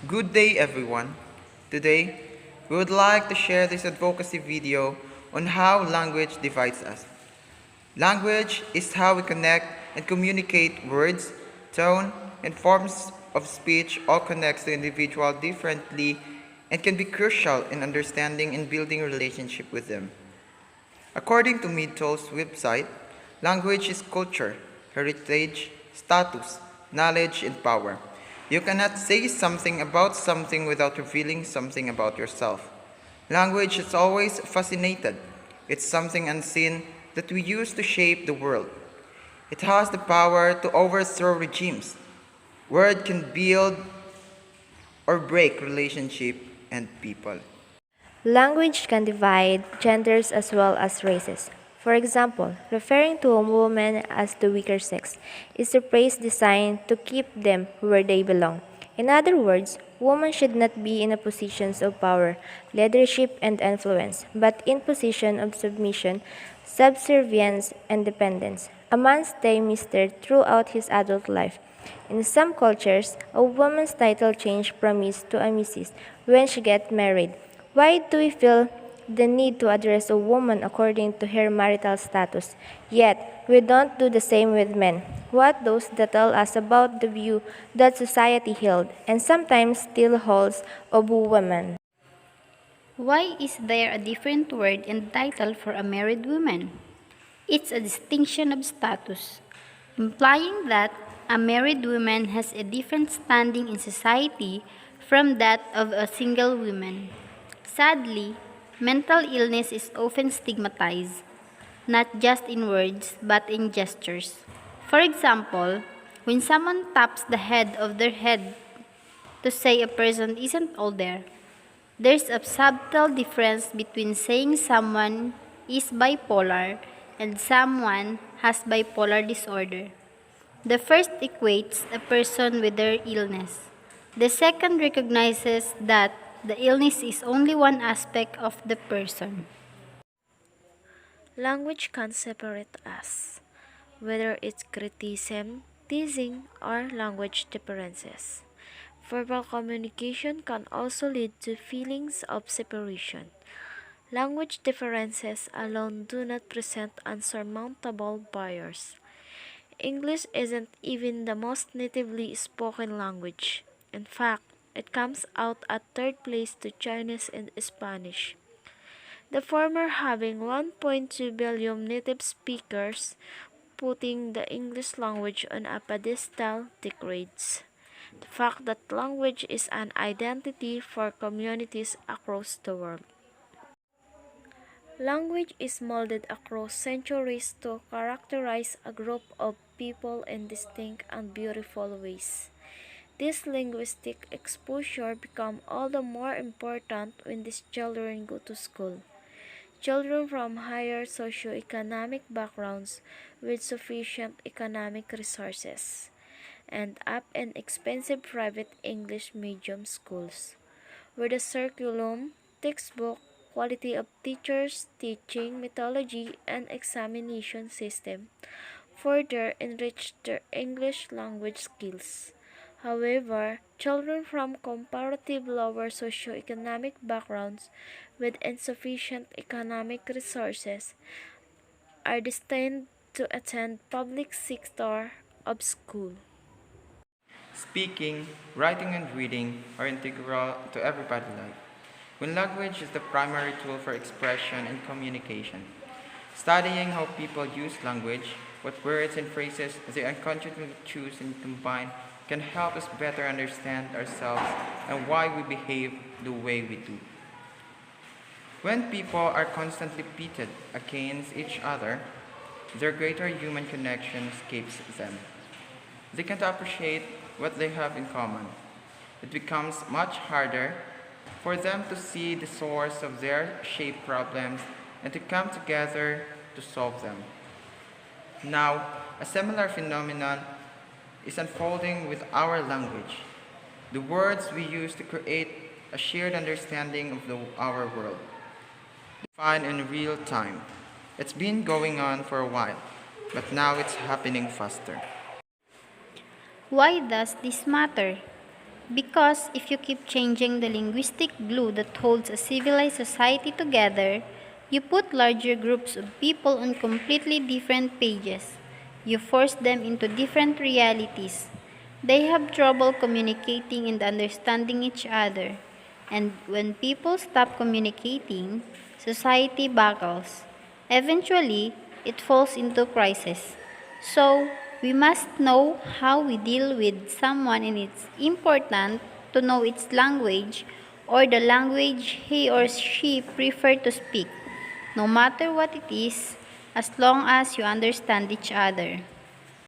Good day everyone. Today, we would like to share this advocacy video on how language divides us. Language is how we connect and communicate words, tone, and forms of speech all connects the individual differently and can be crucial in understanding and building a relationship with them. According to Midto's website, language is culture, heritage, status, knowledge, and power. You cannot say something about something without revealing something about yourself. Language is always fascinated. It's something unseen that we use to shape the world. It has the power to overthrow regimes. Word can build or break relationship and people. Language can divide genders as well as races. For example, referring to a woman as the weaker sex is a phrase designed to keep them where they belong. In other words, women should not be in a positions of power, leadership, and influence, but in position of submission, subservience, and dependence. A man stays Mr. throughout his adult life. In some cultures, a woman's title changes from Miss to a Mrs. when she gets married. Why do we feel the need to address a woman according to her marital status? Yet, we don't do the same with men. What does that tell us about the view that society held, and sometimes still holds, of women? Why is there a different word and title for a married woman? It's a distinction of status, implying that a married woman has a different standing in society from that of a single woman. Sadly, mental illness is often stigmatized, not just in words but in gestures. For example, when someone taps the head of their head to say a person isn't older, there's a subtle difference between saying someone is bipolar and someone has bipolar disorder. The first equates a person with their illness. The second recognizes that the illness is only one aspect of the person. Language can separate us, whether it's criticism, teasing, or language differences. Verbal communication can also lead to feelings of separation. Language differences alone do not present unsurmountable barriers. English isn't even the most natively spoken language. In fact, it comes out at third place to Chinese and Spanish, the former having 1.2 billion native speakers, putting the English language on a pedestal degrades the fact that language is an identity for communities across the world. Language is molded across centuries to characterize a group of people in distinct and beautiful ways. This linguistic exposure becomes all the more important when these children go to school. Children from higher socioeconomic backgrounds with sufficient economic resources end up in expensive private English medium schools, where the curriculum, textbook, quality of teachers, teaching methodology, and examination system further enrich their English language skills. However, children from comparative lower socioeconomic backgrounds with insufficient economic resources are destined to attend public sector of school. Speaking, writing, and reading are integral to everybody's life. When language is the primary tool for expression and communication, studying how people use language, what words and phrases they unconsciously choose and combine, can help us better understand ourselves and why we behave the way we do. When people are constantly pitted against each other, their greater human connection escapes them. They can't appreciate what they have in common. It becomes much harder for them to see the source of their shape problems and to come together to solve them. Now, a similar phenomenon is unfolding with our language. The words we use to create a shared understanding of our world, defined in real time. It's been going on for a while, but now it's happening faster. Why does this matter? Because if you keep changing the linguistic glue that holds a civilized society together, you put larger groups of people on completely different pages. You force them into different realities. They have trouble communicating and understanding each other. And when people stop communicating, society buckles. Eventually, it falls into crisis. So, we must know how we deal with someone, and it's important to know its language or the language he or she prefer to speak, no matter what it is, as long as you understand each other.